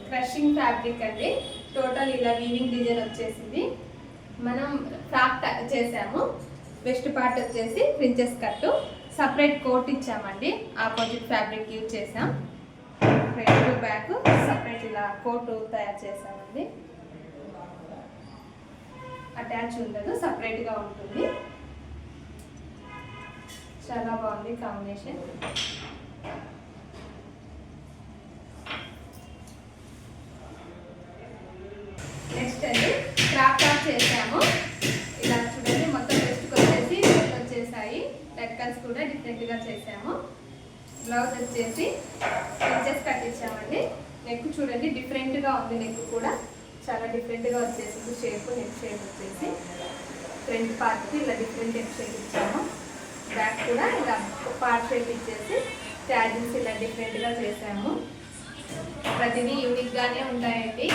Crushing fabric అండి. Total ఇలా weaving design వచ్చేసింది. మనం ఫ్రాక్ చేసాము. వెస్ట్ పార్ట్ వచ్చేసి ప్రిన్సెస్ కట్, సపరేట్ కోట్ ఇచ్చామండి. ఆపోజిట్ ఫ్యాబ్రిక్ యూజ్ చేసాం. ఫ్రంట్ బ్యాక్ సపరేట్ ఇలా కోట్ తయారు చేసామండి. అటాచ్ ఉండదు, సపరేట్గా ఉంటుంది. చాలా బాగుంది కాంబినేషన్. నెక్స్ట్ అండి క్రాప్ టాప్ చేసాము. ఇలా చూడండి, మొత్తం వెస్ట్కి వచ్చేసి వచ్చేసాయి. లెక్కన్స్ కూడా డిఫరెంట్గా చేసాము. బ్లౌజ్ వచ్చేసి ప్రిన్సెస్ కట్ ఇచ్చామండి. నెక్ చూడండి డిఫరెంట్గా ఉంది. నెక్ కూడా చాలా డిఫరెంట్గా వచ్చేసింది. నెక్ షేప్ వచ్చేసి ఫ్రంట్ పార్ట్కి ఇలా డిఫరెంట్ నెక్ షేప్ ఇచ్చాము. బ్యాక్ కూడా ఇలా పార్ట్ షేప్ ఇచ్చేసి ట్యాజిల్స్ ఇలా డిఫరెంట్గా చేసాము. ప్రతిదీ యూనిక్గానే ఉంటాయండి.